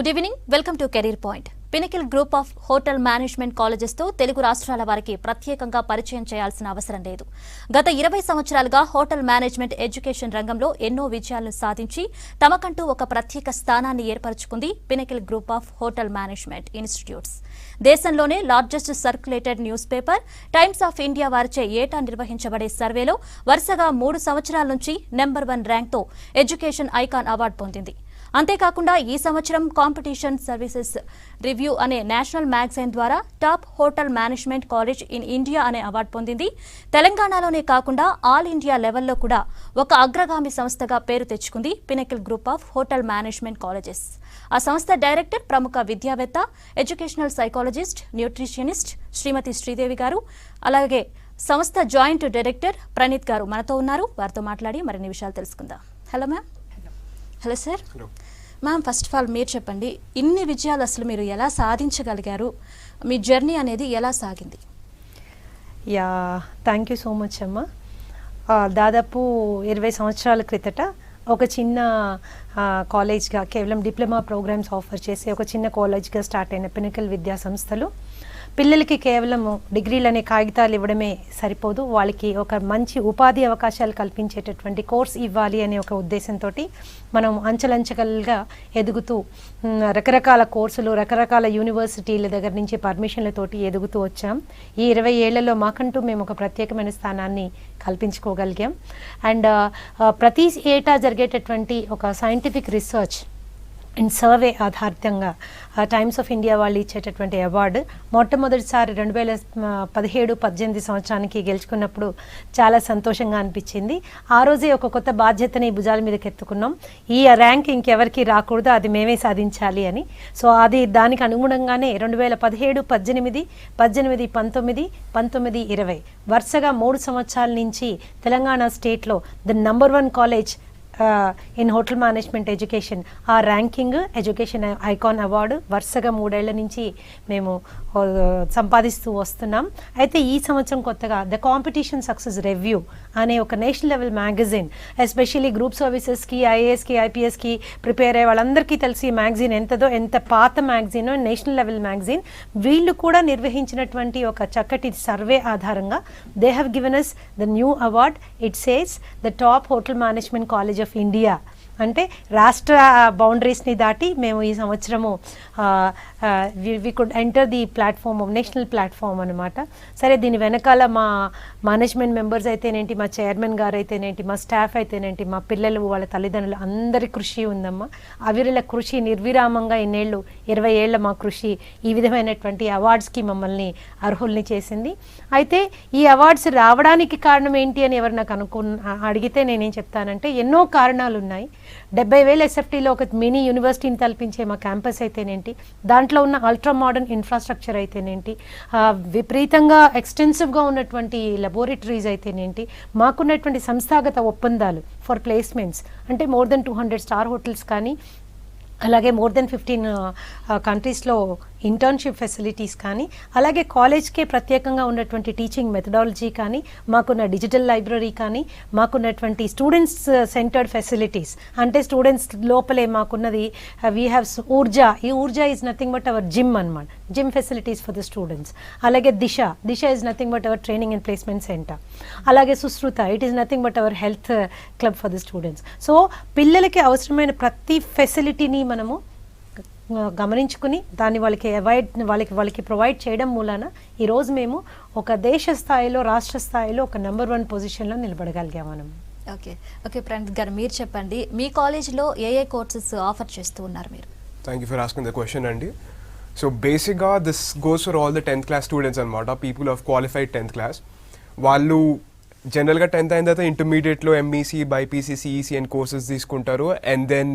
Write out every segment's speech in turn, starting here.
Good evening, welcome to career point. Pinnacle group of hotel management కాలేజెస్తో తెలుగు రాష్ట్రాల వారికి ప్రత్యేకంగా పరిచయం చేయాల్సిన అవసరం లేదు. గత 20 సంవత్సరాలుగా హోటల్ మేనేజ్మెంట్ ఎడ్యుకేషన్ రంగంలో ఎన్నో విజయాలను సాధించి తమకంటూ ఒక ప్రత్యేక స్థానాన్ని ఏర్పరచుకుంది Pinnacle group of hotel management institutes. దేశంలోనే largest circulated news paper Times of India వారిచే ఏటా నిర్వహించబడే సర్వేలో వరుసగా 3 సంవత్సరాల నుంచి నెంబర్ 1 ర్యాంక్తో ఎడ్యుకేషన్ ఐకాన్ అవార్డు పొందింది. అంతేకాకుండా ఈ సంవత్సరం కాంపిటీషన్ సర్వీసెస్ రివ్యూ అనే నేషనల్ మ్యాగజైన్ ద్వారా top hotel management college in India అనే అవార్డు పొందింది. తెలంగాణలోనే కాకుండా ఆల్ ఇండియా లెవెల్లో కూడా ఒక అగ్రగామి సంస్థగా పేరు తెచ్చుకుంది pinnacle group of hotel management colleges. ఆ సంస్థ డైరెక్టర్, ప్రముఖ విద్యావేత్త, ఎడ్యుకేషనల్ సైకాలజిస్ట్, న్యూట్రిషనిస్ట్ శ్రీమతి శ్రీదేవి గారు, అలాగే సంస్థ జాయింట్ డైరెక్టర్ ప్రణీత్ గారు మనతో ఉన్నారు. వారితో మాట్లాడి మరిన్ని విషయాలు తెలుసుకుందాం. Hello ma'am. Hello sir. Ma'am, first of all మీరు చెప్పండి, ఇన్ని విజయాలు అసలు మీరు ఎలా సాధించగలిగారు? మీ జర్నీ అనేది ఎలా సాగింది? థ్యాంక్ యూ సో మచ్ అమ్మ. దాదాపు 20 సంవత్సరాల క్రితట ఒక చిన్న కాలేజ్గా, కేవలం డిప్లొమా ప్రోగ్రామ్స్ ఆఫర్ చేసి ఒక చిన్న కాలేజ్గా స్టార్ట్ అయిన పినకిల్ విద్యా సంస్థలు పిల్లలకి కేవలం డిగ్రీలు అనే కాగితాలు ఇవ్వడమే సరిపోదు, వాళ్ళకి ఒక మంచి ఉపాధి అవకాశాలు కల్పించేటటువంటి కోర్స్ ఇవ్వాలి అనే ఒక ఉద్దేశంతో మనం అంచెలంచెలుగా ఎదుగుతూ రకరకాల కోర్సులు, రకరకాల యూనివర్సిటీల దగ్గర నుంచి పర్మిషన్లతోటి ఎదుగుతూ వచ్చాం. ఈ 20 ఏళ్లలో మాకంటూ మేము ఒక ప్రత్యేకమైన స్థానాన్ని కల్పించుకోగలిగాం. అండ్ ప్రతి ఏటా జరిగేటటువంటి ఒక సైంటిఫిక్ రీసెర్చ్ అండ్ సర్వే ఆధారితంగా టైమ్స్ ఆఫ్ ఇండియా వాళ్ళు ఇచ్చేటటువంటి అవార్డు మొట్టమొదటిసారి 2017-18 సంవత్సరానికి గెలుచుకున్నప్పుడు చాలా సంతోషంగా అనిపించింది. ఆ రోజే ఒక కొత్త బాధ్యతని భుజాల మీదకి ఎత్తుకున్నాం. ఈ ర్యాంక్ ఇంకెవరికి రాకూడదు, అది మేమే సాధించాలి అని. సో అది దానికి అనుగుణంగానే 2017, 18, 19, 20 వరుసగా 3 సంవత్సరాల నుంచి తెలంగాణ స్టేట్లో the number 1 college in hotel management education, ఆ ర్యాంకింగ్ ఎడ్యుకేషన్ ఐకాన్ అవార్డు వరుసగా 3 ఏళ్ల నుంచి మేము సంపాదిస్తూ వస్తున్నాం. అయితే ఈ సంవత్సరం కొత్తగా ద కాంపిటీషన్ సక్సెస్ రివ్యూ అనే ఒక national level magazine, especially group సర్వీసెస్కి, ఐఏఎస్కి, ఐపీఎస్కి ప్రిపేర్ అయ్యే వాళ్ళందరికీ తెలిసి ఈ మ్యాగజైన్ ఎంత పాత మ్యాగజైన్, నేషనల్ లెవెల్ మ్యాగజైన్, వీళ్ళు కూడా నిర్వహించినటువంటి ఒక చక్కటి సర్వే ఆధారంగా they have given us the new award. It says the top hotel management college of India. అంటే రాష్ట్ర బౌండరీస్ని దాటి మేము ఈ సంవత్సరము we could enter the platform, national platform అనమాట. సరే, దీని వెనకాల మా మేనేజ్మెంట్ మెంబర్స్ అయితేనేంటి, మా చైర్మన్ గారు అయితేనేంటి, మా స్టాఫ్ అయితేనేంటి, మా పిల్లలు, వాళ్ళ తల్లిదండ్రులు అందరి కృషి ఉందమ్మా. అవిరల కృషి, నిర్విరామంగా ఇన్నేళ్ళు 20 ఏళ్ల మా కృషి ఈ విధమైనటువంటి అవార్డ్స్కి మమ్మల్ని అర్హుల్ని చేసింది. అయితే ఈ అవార్డ్స్ రావడానికి కారణం ఏంటి అని ఎవరు నాకు అడిగితే నేనేం చెప్తానంటే ఎన్నో కారణాలు ఉన్నాయి. 70,000 ఎస్ఎఫ్టీలో ఒక మినీ యూనివర్సిటీని తలపించే మా క్యాంపస్ అయితేనేంటి, దాంట్లో ఉన్న అల్ట్రా మోడర్న్ ఇన్ఫ్రాస్ట్రక్చర్ అయితేనేంటి, విపరీతంగా ఎక్స్టెన్సివ్గా ఉన్నటువంటి లెబొరేటరీస్ అయితేనేంటి, మాకున్నటువంటి సంస్థాగత ఒప్పందాలు ఫర్ ప్లేస్మెంట్స్, అంటే మోర్ దెన్ 200 స్టార్ హోటల్స్ కానీ, అలాగే మోర్ దెన్ 15 కంట్రీస్లో ఇంటర్న్షిప్ ఫెసిలిటీస్ కానీ, అలాగే కాలేజ్కే ప్రత్యేకంగా ఉన్నటువంటి టీచింగ్ మెథడాలజీ కానీ, మాకున్న డిజిటల్ లైబ్రరీ కానీ, మాకున్నటువంటి స్టూడెంట్స్ సెంటర్డ్ ఫెసిలిటీస్, అంటే స్టూడెంట్స్ లోపలే మాకున్నది వీ హ్యావ్ ఊర్జా. ఈ Urja is nothing but our gym అనమాట, gym facilities for the students. అలాగే Disha is nothing but our training and placement centre. అలాగే Sushruta, it is nothing but our health club for the students. So పిల్లలకి అవసరమైన ప్రతి ఫెసిలిటీని మనము గమనించుకుని దాన్ని వాళ్ళకి ప్రొవైడ్ చేయడం మూలాన ఈరోజు మేము ఒక దేశ స్థాయిలో, రాష్ట్ర స్థాయిలో ఒక నెంబర్ 1 పొజిషన్లో నిలబడగలిగాం మనం. ఓకే ప్రణీత్ గారు, మీరు చెప్పండి, మీ కాలేజ్లో ఏ కోర్సెస్ ఆఫర్ చేస్తూ ఉన్నారు మీరు? Thank you for asking the question అండి. సో బేసిక్గా this goes for all the 10th class students అనమాట. People of qualified 10th class వాళ్ళు జనరల్గా 10th అయిన తర్వాత ఇంటర్మీడియట్లో MEC, BiPC, CEC and courses తీసుకుంటారు. అండ్ దెన్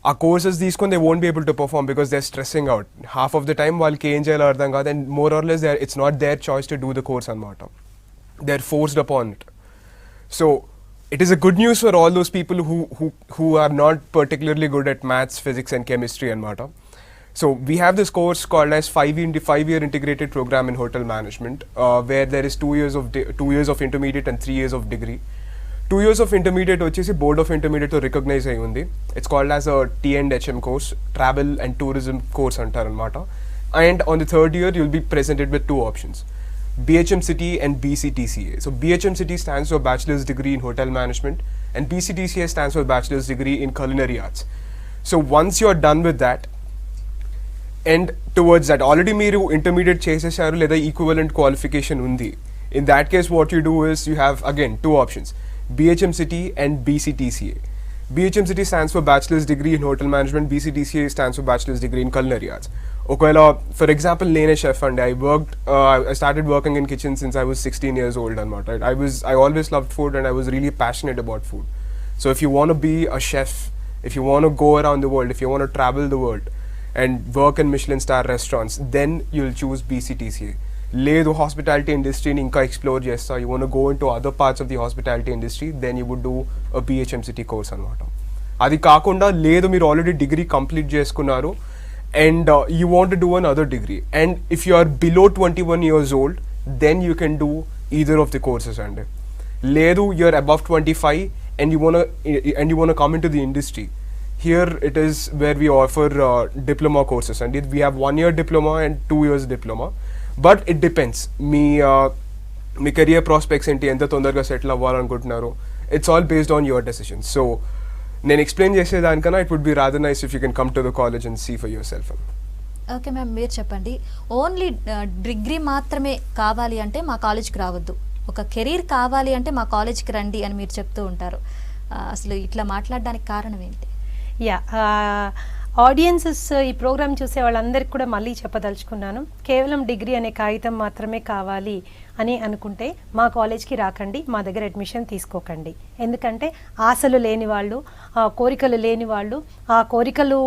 ఆ కోర్సెస్ తీసుకొని they won't be able to perform because they are stressing out. Half of the time వాళ్ళకి ఏం చేయాలో అర్థం కాదు. And more or less it's not there choice to do the course అనమాట. They are forced upon it. So it is a good news for all those people who are not particularly good at maths, physics and chemistry and matter. So we have this course called as 5-year integrated program in hotel management, where there is 2 years of intermediate and 3 years of degree. 2 years of intermediate వచ్చేసి board of intermediate తో recognise అయి ఉంది. It's called as a T&HM course, travel and tourism course అంటారనమాట. And on the third year you'll be presented with 2 options, BHMCT and BCTCA. So BHMCT stands for Bachelor's Degree in Hotel Management and BCTCA stands for Bachelor's Degree in Culinary Arts. So once you're done with that, and towards that already మీరు intermediate చేసేసారు లేదా equivalent qualification ఉంది, in that case what you do is you have again 2 options, BHMCT and BCTCA. BHMCT stands for Bachelor's Degree in Hotel Management, BCTCA stands for Bachelor's Degree in Culinary Arts. ఒకవేళ for example నేనే chef అండి, I started working in kitchen since I was 16 years old అనమాట. I always loved food and I was really passionate about food. So if you want to be a chef, if you want to go around the world, if you want to travel the world and work in Michelin star restaurants, then you'll choose BCTCA. లేదు hospitality ఇండస్ట్రీని ఇంకా explore చేస్తా, you want go into other parts of the hospitality industry, then you would do a BHMCT course అనమాట. అది కాకుండా లేదు మీరు already degree complete చేసుకున్నారు and you want to do another degree, and if you are below 21 years old, then you can do either of the courses. And ledu you're above 25 and you want to come into the industry, here it is where we offer diploma courses, and we have 1 year diploma and 2 years diploma, but it depends మీ career prospects ఏంటి, ఎంత తొందరగా settle అవ్వాలనుకుంటున్నారు, it's all based on your decision. So నేను explain చేసేదానికన్నా it would be rather nice if you can come to the college and see for yourself. Okay ma'am, మీరు చెప్పండి, only degree మాత్రమే కావాలి అంటే మా కాలేజ్కి రావద్దు, ఒక కెరీర్ కావాలి అంటే మా కాలేజ్కి రండి అని మీరు చెప్తూ ఉంటారు. అసలు ఇట్లా మాట్లాడడానికి కారణం ఏంటి? యా, ఆడియన్సెస్ ఈ ప్రోగ్రామ్ చూసే వాళ్ళందరికీ కూడా మళ్ళీ చెప్పదలుచుకున్నాను, కేవలం డిగ్రీ అనే కాగితం మాత్రమే కావాలి అని అనుకుంటే మా కాలేజ్కి రాకండి, మా దగ్గర అడ్మిషన్ తీసుకోకండి. ఎందుకంటే ఆశలు లేని వాళ్ళు, కోరికలు లేని వాళ్ళు, ఆ కోరికలు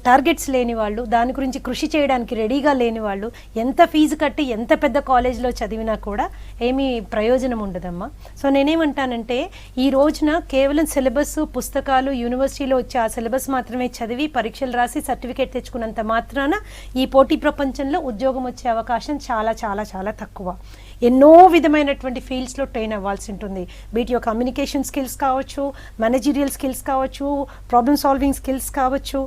టార్గెట్స్ లేని వాళ్ళు, దాని గురించి కృషి చేయడానికి రెడీగా లేని వాళ్ళు ఎంత ఫీజు కట్టి ఎంత పెద్ద కాలేజ్లో చదివినా కూడా ఏమీ ప్రయోజనం ఉండదమ్మా. సో నేనేమంటానంటే ఈ రోజున కేవలం సిలబస్, పుస్తకాలు, యూనివర్సిటీలో వచ్చే ఆ సిలబస్ మాత్రమే చదివి పరీక్షలు రాసి సర్టిఫికేట్ తెచ్చుకున్నంత మాత్రాన ఈ పోటీ ప్రపంచంలో ఉద్యోగం వచ్చే అవకాశం చాలా చాలా చాలా తక్కువ. ఎన్నో విధమైనటువంటి ఫీల్డ్స్లో ట్రైన్ అవ్వాల్సి ఉంటుంది. వీటి కమ్యూనికేషన్ స్కిల్స్ కావచ్చు, మేనేజీరియల్ స్కిల్స్ కావచ్చు, ప్రాబ్లమ్ సాల్వింగ్ స్కిల్స్ కావచ్చు,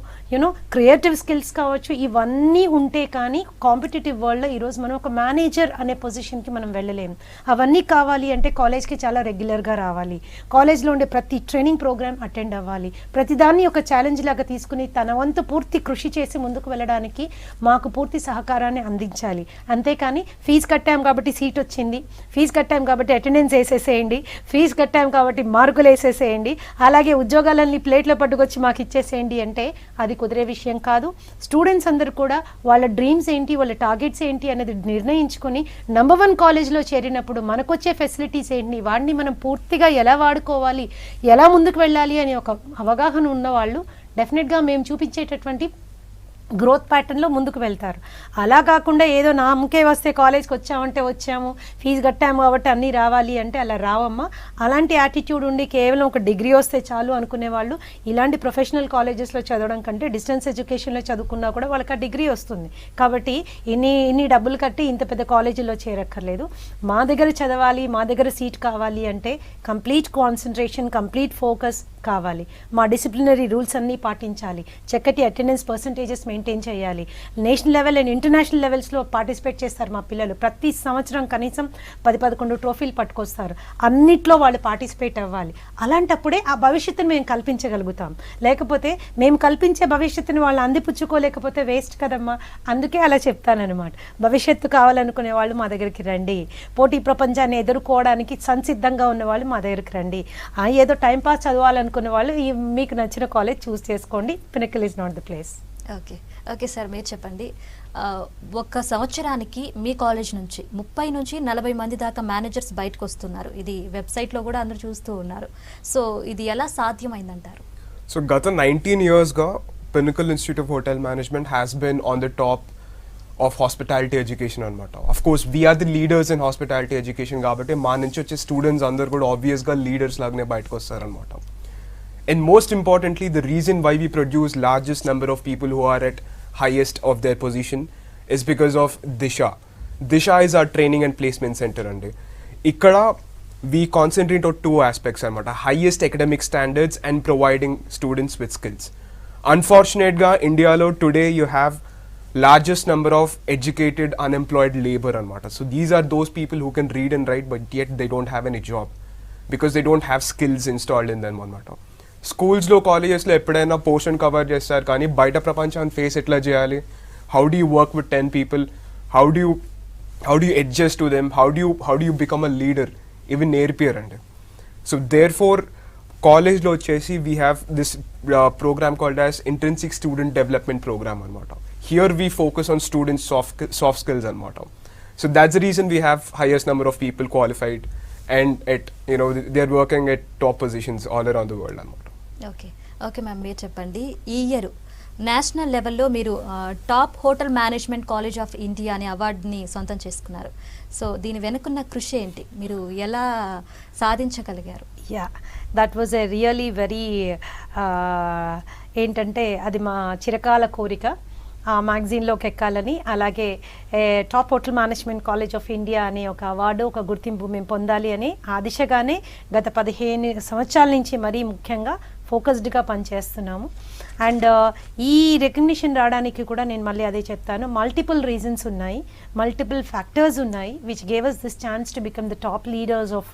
క్రియేటివ్ స్కిల్స్ కావచ్చు. ఇవన్నీ ఉంటే కానీ కాంపిటేటివ్ వరల్డ్లో ఈరోజు మనం ఒక మేనేజర్ అనే పొజిషన్కి మనం వెళ్ళలేము. అవన్నీ కావాలి అంటే కాలేజ్కి చాలా రెగ్యులర్గా రావాలి, కాలేజ్లో ఉండే ప్రతి ట్రైనింగ్ ప్రోగ్రామ్ అటెండ్ అవ్వాలి, ప్రతిదాన్ని ఒక ఛాలెంజ్ లాగా తీసుకుని తన వంతు పూర్తి కృషి చేసి ముందుకు వెళ్ళడానికి మాకు పూర్తి సహకారాన్ని అందించాలి. అంతేకాని ఫీజు కట్టాం కాబట్టి సీట్ వచ్చింది, ఫీజు కట్టాం కాబట్టి అటెండెన్స్ వేసేసేయండి, ఫీజు కట్టాం కాబట్టి మార్కులు వేసేసేయండి, అలాగే ఉద్యోగాలన్నీ ప్లేట్లో పట్టుకొచ్చి మాకు ఇచ్చేసేయండి అంటే అది కుదిరే విషయం కాదు. స్టూడెంట్స్ అందరూ కూడా వాళ్ళ డ్రీమ్స్ ఏంటి, వాళ్ళ టార్గెట్స్ ఏంటి అనేది నిర్ణయించుకొని నంబర్ 1 కాలేజ్లో చేరినప్పుడు మనకొచ్చే ఫెసిలిటీస్ ఏంటి, వాటిని మనం పూర్తిగా ఎలా వాడుకోవాలి, ఎలా ముందుకు వెళ్ళాలి అనే ఒక అవగాహన ఉన్నవాళ్ళు డెఫినెట్గా మేము చూపించేటటువంటి గ్రోత్ ప్యాటర్న్లో ముందుకు వెళ్తారు. అలా కాకుండా ఏదో నామకే వస్తే కాలేజ్కి వచ్చామంటే వచ్చాము, ఫీజు కట్టాము కాబట్టి అన్నీ రావాలి అంటే అలా రావమ్మా. అలాంటి యాటిట్యూడ్ ఉండి కేవలం ఒక డిగ్రీ వస్తే చాలు అనుకునే వాళ్ళు ఇలాంటి ప్రొఫెషనల్ కాలేజెస్లో చదవడం కంటే డిస్టెన్స్ ఎడ్యుకేషన్లో చదువుకున్నా కూడా వాళ్ళకి ఆ డిగ్రీ వస్తుంది. కాబట్టి ఇన్ని డబ్బులు కట్టి ఇంత పెద్ద కాలేజీలో చేరక్కర్లేదు. మా దగ్గర చదవాలి, మా దగ్గర సీట్ కావాలి అంటే కంప్లీట్ కాన్సన్ట్రేషన్, కంప్లీట్ ఫోకస్ కావాలి. మా డిసిప్లినరీ రూల్స్ అన్నీ పాటించాలి, చక్కటి అటెండెన్స్ పర్సంటేజెస్ మెయింటైన్ చేయాలి. నేషనల్ లెవెల్ అండ్ ఇంటర్నేషనల్ లెవెల్స్లో పార్టిసిపేట్ చేస్తారు మా పిల్లలు. ప్రతి సంవత్సరం కనీసం 10-11 ట్రోఫీలు పట్టుకొస్తారు. అన్నిట్లో వాళ్ళు పార్టిసిపేట్ అవ్వాలి. అలాంటప్పుడే ఆ భవిష్యత్తును మేము కల్పించగలుగుతాం. లేకపోతే మేము కల్పించే భవిష్యత్తుని వాళ్ళు అందిపుచ్చుకోలేకపోతే వేస్ట్ కదమ్మా. అందుకే అలా చెప్తానన్నమాట. భవిష్యత్తు కావాలనుకునే వాళ్ళు మా దగ్గరికి రండి, పోటీ ప్రపంచాన్ని ఎదుర్కోవడానికి సంసిద్ధంగా ఉన్న వాళ్ళు మా దగ్గరికి రండి. ఏదో టైంపాస్ చదవాలనుకునే వాళ్ళు మీకు నచ్చిన కాలేజ్ చూస్ చేసుకోండి. Pinnacle is not the place. Okay sir, మీరు చెప్పండి, ఒక్క సంవత్సరానికి మీ కాలేజ్ నుంచి 30 నుంచి 40 మంది దాకా మేనేజర్స్ బయటకు వస్తున్నారు. ఇది వెబ్సైట్లో కూడా అందరూ చూస్తూ ఉన్నారు. సో ఇది ఎలా సాధ్యమైందంటారు? సో గత 19 yearsగా Pinnacle Institute of hotel Management has been on the top of hospitality education అనమాట. Of course we're the leaders in hospitality education కాబట్టి మా నుంచి వచ్చే స్టూడెంట్స్ అందరు కూడా ఆబ్వియస్గా లీడర్స్ లాగానే బయటకు వస్తారనమాట. And most importantly, the reason why we produce largest number of people who are at highest of their position is because of Disha. Disha is our training and placement center. And ikkada we concentrate on two aspects అనమాట, highest academic standards and providing students with skills. Unfortunately ga India lo today you have largest number of educated unemployed labor అనమాట. So these are those people who can read and write but yet they don't have any job because they don't have skills installed in them అనమాట. స్కూల్స్లో కాలేజెస్లో ఎప్పుడైనా portion cover చేస్తారు కానీ బయట ప్రపంచాన్ని face ఎట్లా చేయాలి, how do you work with 10 people, how do you adjust to them, how do you become a leader, ఇవి నేర్పియరండి. సో దేర్ ఫోర్ కాలేజ్లో వచ్చేసి we have this program called as intrinsic student development program అనమాట. Here we focus on students soft skills అనమాట. So that's the reason we have highest number of people qualified and they are working at top positions all around the world అనమాట. Okay ma'am, మీరు చెప్పండి, ఈ year national లెవెల్లో మీరు top hotel management college of India అనే అవార్డుని సొంతం చేసుకున్నారు. సో దీని వెనుకున్న కృషి ఏంటి, మీరు ఎలా సాధించగలిగారు? That was a really very ఏంటంటే అది మా చిరకాల కోరిక ఆ మ్యాగజైన్లోకి ఎక్కాలని. అలాగే top hotel management college of India అనే ఒక అవార్డు, ఒక గుర్తింపు మేము పొందాలి అని ఆ దిశగానే గత 15 సంవత్సరాల నుంచి మరీ ముఖ్యంగా ఫోకస్డ్గా పనిచేస్తున్నాము. అండ్ ఈ రికగ్నిషన్ రావడానికి కూడా నేను మళ్ళీ అదే చెప్తాను, మల్టిపుల్ రీజన్స్ ఉన్నాయి, మల్టిపుల్ ఫ్యాక్టర్స్ ఉన్నాయి which gave us this chance to become the top leaders of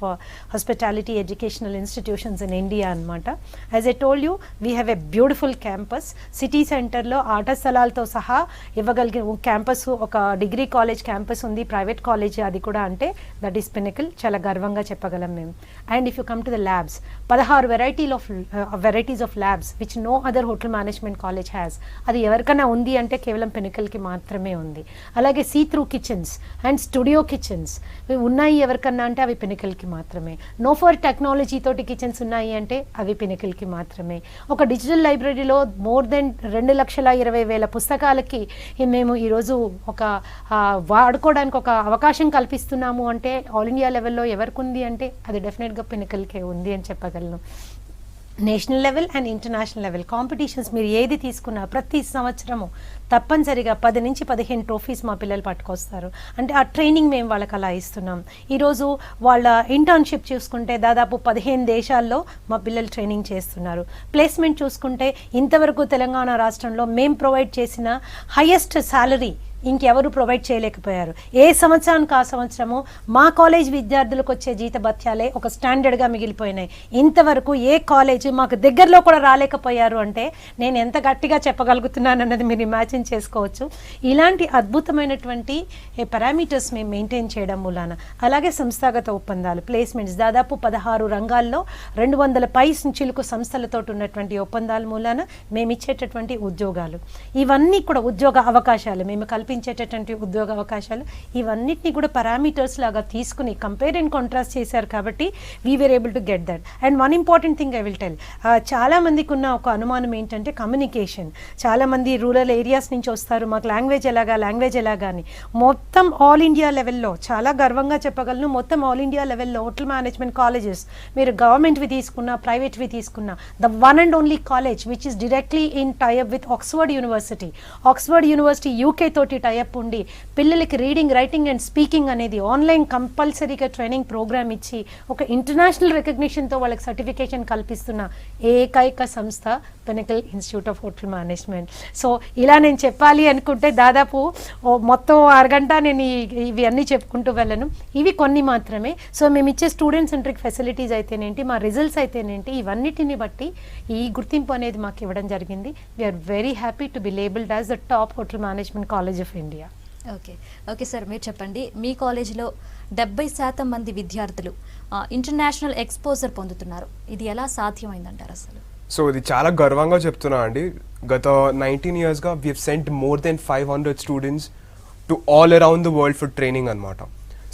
hospitality educational institutions in India అనమాట. As I told you, we have a beautiful campus, city సెంటర్లో ఆట స్థలాలతో సహా ఇవ్వగలిగే క్యాంపస్, ఒక degree college campus ఉంది, private college అది కూడా, అంటే దట్ ఈస్ పినకిల్, చాలా గర్వంగా చెప్పగలం మేము. And if you come to the labs, 16 varieties of labs which no other hotel management college has. అది ఎవరికైనా ఉంది అంటే కేవలం పినకల్కి మాత్రమే ఉంది. అలాగే see through kitchens and studio kitchens ఉన్నాయి ఎవరికన్నా అంటే అవి పినకల్కి మాత్రమే. నోఫర్ టెక్నాలజీ తోటి కిచెన్స్ ఉన్నాయి అంటే అవి పినకల్కి మాత్రమే. ఒక డిజిటల్ లైబ్రరీలో మోర్ దెన్ 2,20,000 పుస్తకాలకి మేము ఈరోజు ఒక వాడుకోవడానికి ఒక అవకాశం కల్పిస్తున్నాము అంటే ఆల్ ఇండియా లెవెల్లో ఎవరికి ఉంది అంటే అది డెఫినెట్గా పినకల్కే ఉంది అని చెప్పగలను. National level and international level competitions మీరు ఏది తీసుకున్నా ప్రతి సంవత్సరము తప్పనిసరిగా 10 నుంచి 15 ట్రోఫీస్ మా పిల్లలు పట్టుకొస్తారు. అంటే ఆ ట్రైనింగ్ మేము వాళ్ళకి అలా ఇస్తున్నాం. ఈరోజు వాళ్ళ ఇంటర్న్షిప్ చూసుకుంటే దాదాపు 15 దేశాల్లో మా పిల్లలు ట్రైనింగ్ చేస్తున్నారు. ప్లేస్మెంట్ చూసుకుంటే ఇంతవరకు తెలంగాణ రాష్ట్రంలో మేము ప్రొవైడ్ చేసిన హైయెస్ట్ శాలరీ ఇంకెవరు ప్రొవైడ్ చేయలేకపోయారు. ఏ సంవత్సరానికి ఆ సంవత్సరము మా కాలేజ్ విద్యార్థులకు వచ్చే జీతభత్యాలే ఒక స్టాండర్డ్గా మిగిలిపోయినాయి. ఇంతవరకు ఏ కాలేజ్ మాకు దగ్గరలో కూడా రాలేకపోయారు అంటే నేను ఎంత గట్టిగా చెప్పగలుగుతున్నాను అన్నది మీరు ఇమాజిన్ చేసుకోవచ్చు. ఇలాంటి అద్భుతమైనటువంటి పారామీటర్స్ మేము మెయింటైన్ చేయడం మూలాన, అలాగే సంస్థాగత ఒప్పందాలు, ప్లేస్మెంట్స్ దాదాపు 16 రంగాల్లో 200 పై చిలుకు సంస్థలతో ఉన్నటువంటి ఒప్పందాల మూలాన మేము ఇచ్చేటటువంటి ఉద్యోగాలు, ఇవన్నీ కూడా ఉద్యోగ అవకాశాలు, మేము కల్పించేటటువంటి ఉద్యోగ అవకాశాలు, ఇవన్నిటిని కూడా పారామీటర్స్ లాగా తీసుకుని కంపేర్ అండ్ కాంట్రాస్ట్ చేశారు కాబట్టి we were able to get that. And one important thing I will tell, చాలా మందికి ఉన్న ఒక అనుమానం ఏంటంటే కమ్యూనికేషన్. చాలామంది రూరల్ ఏరియాస్ నుంచి వస్తారు, మాకు లాంగ్వేజ్ ఎలాగా అని. మొత్తం ఆల్ ఇండియా లెవెల్లో చాలా గర్వంగా చెప్పగలను, మొత్తం ఆల్ ఇండియా లెవెల్లో హోటల్ మేనేజ్మెంట్ కాలేజెస్ మీరు గవర్నమెంట్వి తీసుకున్నా ప్రైవేట్వి తీసుకున్నా, the one and only college which is directly in tie up with Oxford university UK తోటి టైఅప్ ఉండి పిల్లలకి రీడింగ్, రైటింగ్ అండ్ స్పీకింగ్ అనేది ఆన్లైన్ కంపల్సరీగా ట్రైనింగ్ ప్రోగ్రామ్ ఇచ్చి ఒక ఇంటర్నేషనల్ రికగ్నిషన్తో వాళ్ళకి సర్టిఫికేషన్ కల్పిస్తున్న ఏకైక సంస్థ pinnacle institute of hotel management. So ఇలా నేను చెప్పాలి అనుకుంటే దాదాపు మొత్తం అరగంట నేను ఇవి అన్నీ చెప్పుకుంటూ వెళ్ళను, ఇవి కొన్ని మాత్రమే. సో మేము ఇచ్చే స్టూడెంట్ సెంట్రిక్ ఫెసిలిటీస్ అయితేనేంటి, మా రిజల్ట్స్ అయితేనేంటి, ఇవన్నిటిని బట్టి ఈ గుర్తింపు అనేది మాకు ఇవ్వడం జరిగింది. We are very happy to be labelled as the top hotel management college of India. Okay sir, మీరు చెప్పండి, మీ కాలేజీలో 70% మంది విద్యార్థులు ఇంటర్నేషనల్ ఎక్స్పోజర్ పొందుతున్నారు, ఇది ఎలా సాధ్యమైందంటారు అసలు? సో ఇది చాలా గర్వంగా చెప్తున్నా అండి. గత 19 yearsగా we have sent more than 500 students to all around the world for training అనమాట.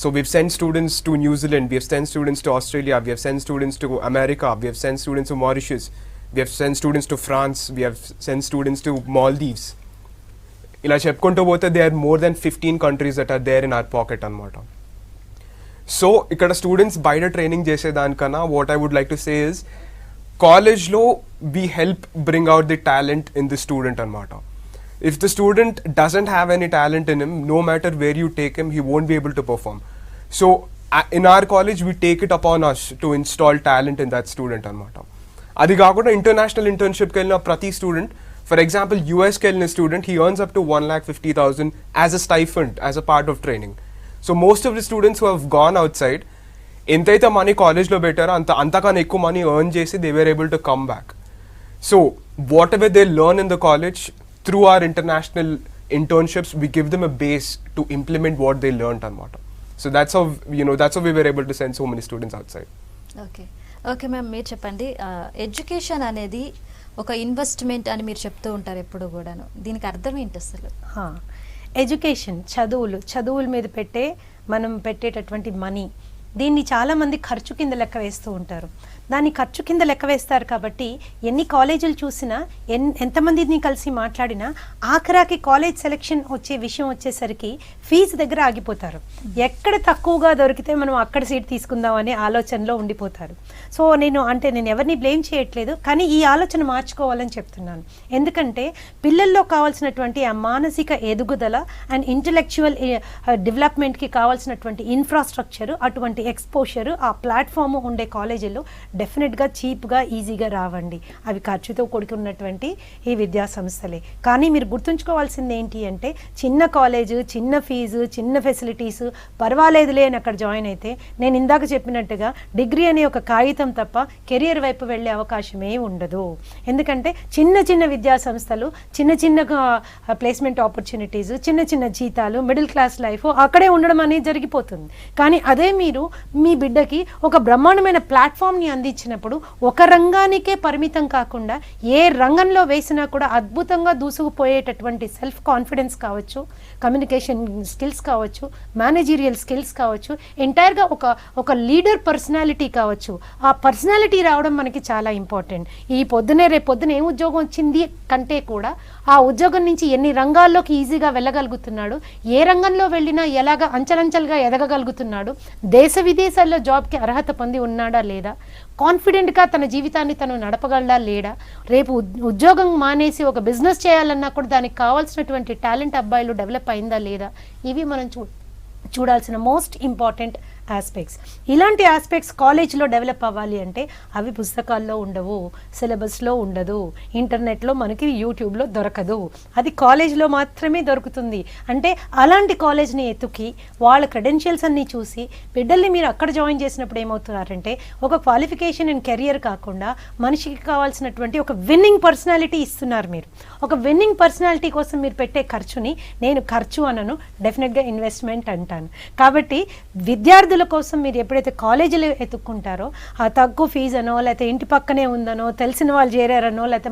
So we have sent students to New Zealand, we have sent students to Australia, we have sent students to America, we have sent students to Mauritius, we have sent students to France, we have sent students to Maldives. ఇలా చెప్పుకుంటూ పోతే they are more than 15 countries that are there in our pocket అనమాట. So ఇక్కడ students బయట training చేసేదానికన్నా what I would like to say is, కాలేజ్లో we help bring out the talent in the student అనమాట. If the student doesn't have any talent in him, no matter where you take him, he won't be able to perform. So in our college we take it upon us to install talent in that student అనమాట. అది కాకుండా international ఇంటర్న్షిప్కి వెళ్ళిన ప్రతి student, for example యూఎస్కి వెళ్ళిన student, he earns up to 1,50,000 as a stipend as a part of training. So most of the students who have gone out side ఎంతైతే money కాలేజ్లో పెట్టారో అంతకన్నా ఎక్కువ మనీ ఎర్న్ చేసి they were able to come back. So what ever they learn in the college through our international internships, we give them a base to implement what they learned anamata. So that's how we were able to send so many students outside. Okay ma'am, మీరు చెప్పండి, education అనేది ఒక investment అని మీరు చెప్తూ ఉంటారు ఎప్పుడు కూడాను, దీనికి అర్థం ఏంటి అసలు? ఎడ్యుకేషన్, చదువుల మీద మనం పెట్టేటటువంటి మనీ, దీన్ని చాలామంది ఖర్చు కింద లెక్క వేస్తూ ఉంటారు. దాన్ని ఖర్చు కింద లెక్క వేస్తారు కాబట్టి ఎన్ని కాలేజీలు చూసినా ఎంతమందిని కలిసి మాట్లాడినా ఆఖరాకి కాలేజ్ సెలెక్షన్ వచ్చే విషయం వచ్చేసరికి ఫీజు దగ్గర ఆగిపోతారు. ఎక్కడ తక్కువగా దొరికితే మనం అక్కడ సీట్ తీసుకుందాం అనే ఆలోచనలో ఉండిపోతారు. సో నేను ఎవరిని బ్లేమ్ చేయట్లేదు, కానీ ఈ ఆలోచన మార్చుకోవాలని చెప్తున్నాను. ఎందుకంటే పిల్లల్లో కావాల్సినటువంటి ఆ మానసిక ఎదుగుదల అండ్ ఇంటలెక్చువల్ డెవలప్మెంట్కి కావాల్సినటువంటి ఇన్ఫ్రాస్ట్రక్చర్, అటువంటి ఎక్స్పోజర్, ఆ ప్లాట్ఫామ్ ఉండే కాలేజీలో డెఫినెట్గా చీప్గా ఈజీగా రావండి. అవి ఖర్చుతో కూడుకున్నటువంటి ఈ విద్యా సంస్థలే. కానీ మీరు గుర్తుంచుకోవాల్సింది ఏంటి అంటే, చిన్న కాలేజు, చిన్న ఫీజు, చిన్న ఫెసిలిటీస్ పర్వాలేదులే అని అక్కడ జాయిన్ అయితే, నేను ఇందాక చెప్పినట్టుగా డిగ్రీ అనే ఒక కాగితం తప్ప కెరియర్ వైపు వెళ్ళే అవకాశమే ఉండదు. ఎందుకంటే చిన్న విద్యా సంస్థలు, చిన్న ప్లేస్మెంట్ ఆపర్చునిటీస్, చిన్న జీతాలు, మిడిల్ క్లాస్ లైఫ్ అక్కడే ఉండడం అనేది జరిగిపోతుంది. కానీ అదే మీరు మీ బిడ్డకి ఒక బ్రహ్మాండమైన ప్లాట్ఫామ్ని అందించినప్పుడు, ఒక రంగానికే పరిమితం కాకుండా ఏ రంగంలో వేసినా కూడా అద్భుతంగా దూసుకుపోయేటటువంటి సెల్ఫ్ కాన్ఫిడెన్స్ కావచ్చు, కమ్యూనికేషన్ స్కిల్స్ కావచ్చు, మేనేజీరియల్ స్కిల్స్ కావచ్చు, ఎంటైర్గా ఒక లీడర్ పర్సనాలిటీ కావచ్చు, ఆ పర్సనాలిటీ రావడం మనకి చాలా ఇంపార్టెంట్. రేపొద్దున ఏం ఉద్యోగం వచ్చింది కంటే కూడా ఆ ఉద్యోగం నుంచి ఎన్ని రంగాల్లోకి ఈజీగా వెళ్ళగలుగుతున్నాడు, ఏ రంగంలో వెళ్ళినా ఎలాగ అంచెలంచెలుగా ఎదగగలుగుతున్నాడు, దేశ విదేశాల్లో జాబ్కి అర్హత పొంది ఉన్నాడా లేదా, కాన్ఫిడెంట్గా తన జీవితాన్ని తను నడపగలడా లేడా, రేపు ఉద్యోగం మానేసి ఒక బిజినెస్ చేయాలన్నా కూడా దానికి కావాల్సినటువంటి టాలెంట్ అబ్బాయిలు డెవలప్ అయిందా లేదా, ఇవి మనం చూడాల్సిన మోస్ట్ ఇంపార్టెంట్ ఆస్పెక్ట్స్. ఇలాంటి ఆస్పెక్ట్స్ కాలేజ్లో డెవలప్ అవ్వాలి అంటే అవి పుస్తకాల్లో ఉండవు, సిలబస్లో ఉండదు, ఇంటర్నెట్లో మనకి యూట్యూబ్లో దొరకదు, అది కాలేజ్లో మాత్రమే దొరుకుతుంది. అంటే అలాంటి కాలేజ్ని ఎత్తుకి వాళ్ళ క్రెడెన్షియల్స్ అన్నీ చూసి బిడ్డల్ని మీరు అక్కడ జాయిన్ చేసినప్పుడు ఏమవుతున్నారంటే, ఒక క్వాలిఫికేషన్ అండ్ కెరియర్ కాకుండా మనిషికి కావాల్సినటువంటి ఒక విన్నింగ్ పర్సనాలిటీ ఇస్తున్నారు. మీరు ఒక విన్నింగ్ పర్సనాలిటీ కోసం మీరు పెట్టే ఖర్చుని నేను ఖర్చు అనను, డెఫినెట్గా ఇన్వెస్ట్మెంట్ అంటాను. కాబట్టి విద్యార్థుల కోసం మీరు ఎప్పుడైతే కాలేజీలో ఎత్తుక్కుంటారో, ఆ తక్కువ ఫీజు అనో, లేకపోతే ఇంటి పక్కనే ఉందనో, తెలిసిన వాళ్ళు చేరారనో, లేకపోతే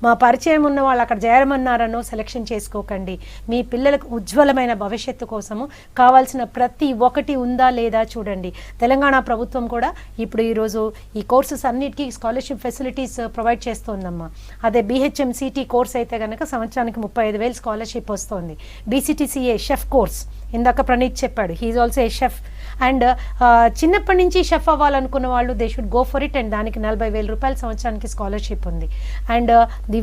మా పరిచయం ఉన్న వాళ్ళు అక్కడ చేరమన్నారనో సెలెక్షన్ చేసుకోకండి. మీ పిల్లలకు ఉజ్వలమైన భవిష్యత్తు కోసము కావాల్సిన ప్రతి ఒక్కటి ఉందా లేదా చూడండి. తెలంగాణ ప్రభుత్వం కూడా ఇప్పుడు ఈరోజు ఈ కోర్సెస్ అన్నిటికీ స్కాలర్షిప్ ఫెసిలిటీస్ ప్రొవైడ్ చేస్తోందమ్మా. అదే BHMCT కోర్స్ అయితే కనుక సంవత్సరానికి 35,000 స్కాలర్షిప్ వస్తుంది. BCTCA షెఫ్ కోర్స్, ఇందాక ప్రణీత్ చెప్పాడు, he's also a chef. And చిన్నప్పటి నుంచి షెఫ్ అవ్వాలనుకున్న వాళ్ళు they should go for it. And దానికి 40,000 రూపాయల సంవత్సరానికి స్కాలర్షిప్ ఉంది. అండ్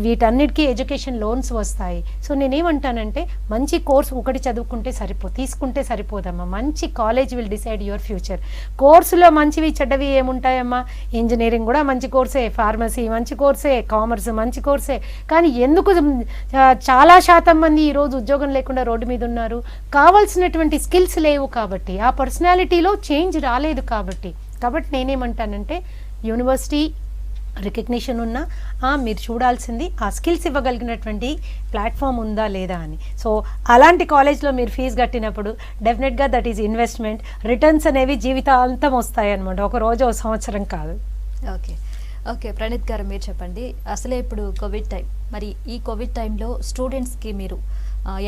వీటన్నిటికీ ఎడ్యుకేషన్ లోన్స్ వస్తాయి. సో నేనేమంటానంటే, మంచి కోర్స్ ఒకటి చదువుకుంటే తీసుకుంటే సరిపోదమ్మా. మంచి college will decide your future. కోర్సులో మంచివి చెడ్డవి ఏముంటాయమ్మా? ఇంజనీరింగ్ కూడా మంచి కోర్సే, ఫార్మసీ మంచి కోర్సే, కామర్స్ మంచి కోర్సే. కానీ ఎందుకు చాలా శాతం మంది ఈరోజు ఉద్యోగం లేకుండా రోడ్డు మీద ఉన్నారు? కావాల్సినటువంటి స్కిల్స్ లేవు కాబట్టి, ఆ పర్సనాలిటీలో చేంజ్ రాలేదు కాబట్టి నేనేమంటానంటే, యూనివర్సిటీ రికగ్నిషన్ ఉన్నా మీరు చూడాల్సింది ఆ స్కిల్స్ ఇవ్వగలిగినటువంటి ప్లాట్ఫామ్ ఉందా లేదా అని. సో అలాంటి కాలేజ్లో మీరు ఫీజు కట్టినప్పుడు డెఫినెట్గా దట్ ఈజ్ ఇన్వెస్ట్మెంట్. రిటర్న్స్ అనేవి జీవితాంతం వస్తాయి అనమాట, ఒక రోజు ఒక సంవత్సరం కాదు. ఓకే ప్రణీత్ గారు, మీరు చెప్పండి, అసలే ఇప్పుడు కోవిడ్ టైం, మరి ఈ కోవిడ్ టైంలో స్టూడెంట్స్కి మీరు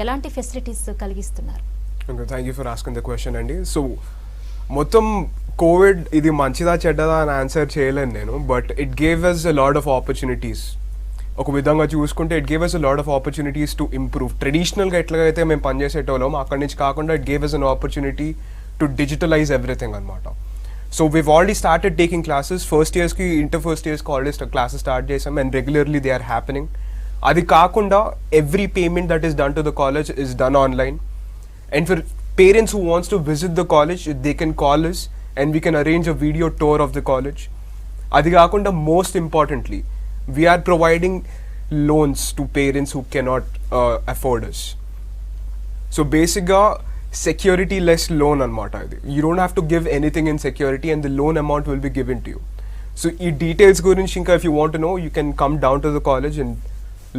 ఎలాంటి ఫెసిలిటీస్ కలిగిస్తున్నారు? Thank you for asking the question అండి. సో మొత్తం కోవిడ్ ఇది మంచిదా చెడ్డదా అని ఆన్సర్ చేయలేను నేను, but it gave us a lot of opportunities. ఒక విధంగా చూసుకుంటే it gave us a lot of opportunities to improve. ట్రెడిషనల్గా ఎట్లాగైతే మేము పనిచేసేటోళ్ళం అక్కడి నుంచి కాకుండా it gave us an opportunity to digitalise everything అనమాట. So we've already started taking classes. First years ki inter first years college classes start chesam and regularly they are happening. Adi kaakunda every payment that is done to the college is done online. And for parents who wants to visit the college, they can call us and we can arrange a video tour of the college. Adi kaakunda most importantly, we are providing loans to parents who cannot afford us. So basically security less loan anamata idi. You don't have to give anything in security and the loan amount will be given to you. So ee details gurinchi inka if you want to know, you can come down to the college and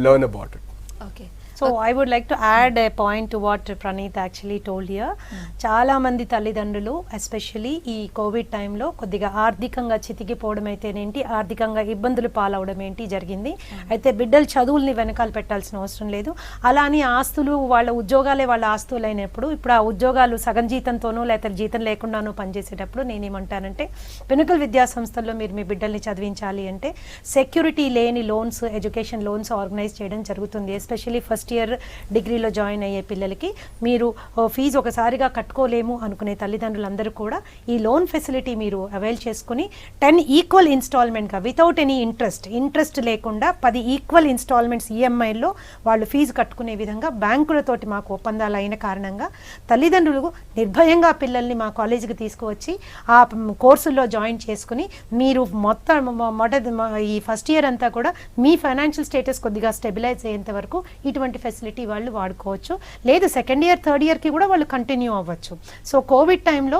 learn about it. Okay so I would like to add a point to what Praneeth actually told here. చాలా మంది తల్లిదండ్రులు especially ఈ Covid టైంలో కొద్దిగా ఆర్థికంగా చితికిపోవడం అయితేనేంటి, ఆర్థికంగా ఇబ్బందులు పాలవడం ఏంటి జరిగింది. అయితే బిడ్డలు చదువుల్ని వెనకాల పెట్టాల్సిన అవసరం లేదు. అలా అని ఆస్తులు వాళ్ళ ఉద్యోగాలే వాళ్ళ ఆస్తులు అయినప్పుడు ఇప్పుడు ఆ ఉద్యోగాలు సగం జీతంతోనో లేకపోతే జీతం లేకుండానో పనిచేసేటప్పుడు నేనేమంటానంటే పినకల్ విద్యా సంస్థల్లో మీరు మీ బిడ్డల్ని చదివించాలి అంటే సెక్యూరిటీ లేని లోన్స్, ఎడ్యుకేషన్ లోన్స్ ఆర్గనైజ్ చేయడం జరుగుతుంది. ఎస్పెషల్లీ ఫస్ట్ ఇయర్ డిగ్రీలో జాయిన్ అయ్యే పిల్లలకి మీరు ఫీజు ఒకసారిగా కట్టుకోలేము అనుకునే తల్లిదండ్రులందరూ కూడా ఈ లోన్ ఫెసిలిటీ మీరు అవైల్ చేసుకుని 10 ఈక్వల్ ఇన్స్టాల్మెంట్గా వితౌట్ ఎనీ ఇంట్రెస్ట్ లేకుండా 10 ఈక్వల్ ఇన్స్టాల్మెంట్స్ ఈఎంఐల్లో వాళ్ళు ఫీజు కట్టుకునే విధంగా బ్యాంకులతోటి మాకు ఒప్పందాలు అయిన కారణంగా తల్లిదండ్రులు నిర్భయంగా పిల్లల్ని మా కాలేజీకి తీసుకువచ్చి ఆ కోర్సుల్లో జాయిన్ చేసుకుని మీరు మొదటి ఈ ఫస్ట్ ఇయర్ అంతా కూడా మీ ఫైనాన్షియల్ స్టేటస్ కొద్దిగా స్టెబిలైజ్ అయ్యేంత వరకు ఇటువంటి ఫెసిలిటీ వాళ్ళు వాడుకోవచ్చు. లేదు సెకండ్ ఇయర్ థర్డ్ ఇయర్కి కూడా వాళ్ళు కంటిన్యూ అవ్వచ్చు. సో కోవిడ్ టైంలో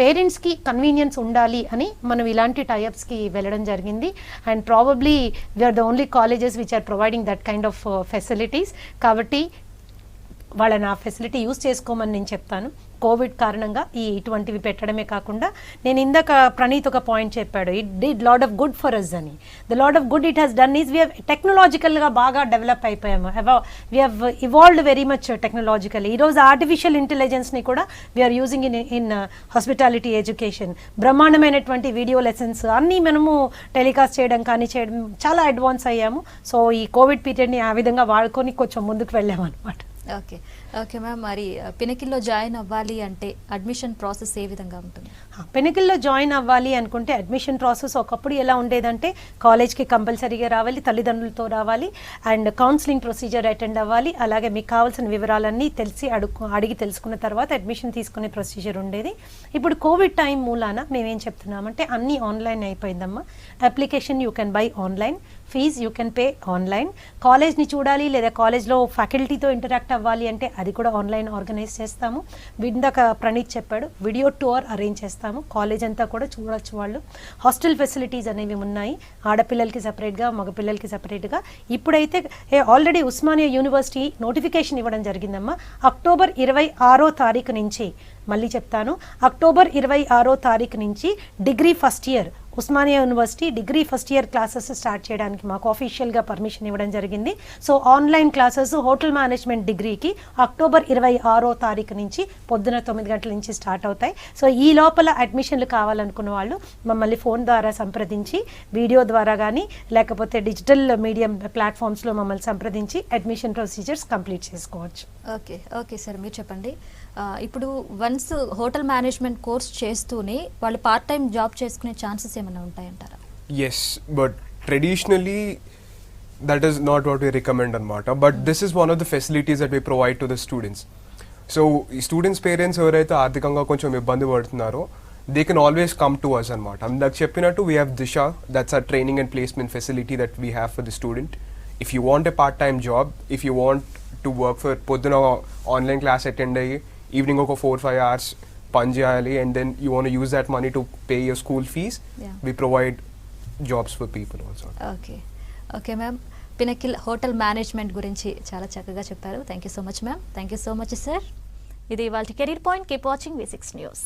పేరెంట్స్కి కన్వీనియన్స్ ఉండాలి అని మనం ఇలాంటి టైఅప్స్కి వెళ్ళడం జరిగింది. And probably we are the only colleges which are providing that kind of facilities. కాబట్టి వాళ్ళని ఆ ఫెసిలిటీ యూజ్ చేసుకోమని నేను చెప్తాను. కోవిడ్ కారణంగా ఇటువంటివి పెట్టడమే కాకుండా నేను ఇందాక ప్రణీత్ ఒక పాయింట్ చెప్పాడు, it did lot of good for us అని. The lot of good it has done is we have టెక్నాలజికల్గా బాగా డెవలప్ అయిపోయాము. We have evolved very much technologically. ఈరోజు ఆర్టిఫిషియల్ ఇంటెలిజెన్స్ని కూడా we're using in hospitality education. బ్రహ్మాండమైనటువంటి video lessons అన్నీ మనము టెలికాస్ట్ చేయడం చాలా అడ్వాన్స్ అయ్యాము. సో ఈ కోవిడ్ పీరియడ్ని ఆ విధంగా వాడుకొని కొంచెం ముందుకు వెళ్ళాము అనమాట. ఓకే ఓకే మ్యామ్, మరి పినకిల్లో జాయిన్ అవ్వాలి అంటే అడ్మిషన్ ప్రాసెస్ ఏ విధంగా ఉంటుంది? పినకిల్లో జాయిన్ అవ్వాలి అనుకుంటే అడ్మిషన్ ప్రాసెస్ ఒకప్పుడు ఎలా ఉండేదంటే కాలేజ్కి కంపల్సరీగా రావాలి, తల్లిదండ్రులతో రావాలి, అండ్ కౌన్సిలింగ్ ప్రొసీజర్ అటెండ్ అవ్వాలి. అలాగే మీకు కావాల్సిన వివరాలన్నీ అడిగి తెలుసుకున్న తర్వాత అడ్మిషన్ తీసుకునే ప్రొసీజర్ ఉండేది. ఇప్పుడు కోవిడ్ టైం మూలాన మేమేం చెప్తున్నామంటే అన్నీ ఆన్లైన్ అయిపోయిందమ్మా. Application you can buy online, fees you can pay online. కాలేజ్ని చూడాలి లేదా కాలేజ్లో ఫ్యాకల్టీతో ఇంటరాక్ట్ అవ్వాలి అంటే అది కూడా ఆన్లైన్ ఆర్గనైజ్ చేస్తాము. ఇందాక ప్రణీత్ చెప్పాడు, వీడియో టూర్ అరేంజ్ చేస్తాము. కాలేజ్ అంతా కూడా చూడొచ్చు వాళ్ళు. హాస్టల్ ఫెసిలిటీస్ అనేవి ఉన్నాయి, ఆడపిల్లలకి సపరేట్గా, మగపిల్లలకి సపరేట్గా. ఇప్పుడైతే ఆల్రెడీ ఉస్మానియా యూనివర్సిటీ నోటిఫికేషన్ ఇవ్వడం జరిగిందమ్మా. అక్టోబర్ 26వ తారీఖు నుంచి, మళ్ళీ చెప్తాను, అక్టోబర్ 26వ తారీఖు నుంచి degree first year Osmania university degree first year classes start చేయడానికి మాకు ఆఫీషియల్గా పర్మిషన్ ఇవ్వడం జరిగింది. So online classes hotel management డిగ్రీకి అక్టోబర్ 26వ తారీఖు నుంచి పొద్దున 9 గంటల నుంచి స్టార్ట్ అవుతాయి. సో ఈ లోపల అడ్మిషన్లు కావాలనుకున్న వాళ్ళు మమ్మల్ని ఫోన్ ద్వారా సంప్రదించి, వీడియో ద్వారా కానీ లేకపోతే డిజిటల్ మీడియం ప్లాట్ఫామ్స్లో మమ్మల్ని సంప్రదించి అడ్మిషన్ ప్రొసీజర్స్ కంప్లీట్ చేసుకోవచ్చు. ఓకే ఓకే సార్, మీరు చెప్పండి. ఇప్పుడు వన్స్ హోటల్ మేనేజ్మెంట్ కోర్స్ చేస్తూనే వాళ్ళు పార్ట్ టైం జాబ్ చేసుకునే ఛాన్సెస్ ఏమైనా ఉంటాయంటారా? Yes, but traditionally that is not what we recommend anamata, but this is one of the facilities that we provide to the students. So students parents ఎవరైతే ఆర్థికంగా కొంచెం ఇబ్బంది పడుతున్నారో they can always come to us anamata. అందాక చెప్పినట్టు we have Disha, that's our training and placement facility that we have for the student. If you want a part time job, if you want to work for పొద్దున online class attend అయ్యి evening ఒక 4-5 hours పని చేయాలి and then you want to use that money to pay your school fees, we provide jobs for people also. Okay okay ma'am, pinnacle hotel management గురించి చాలా చక్కగా చెప్పారు. Thank you so much ma'am. Thank you so much sir. ఇది ఇవాళ career point. Keep watching V6 news.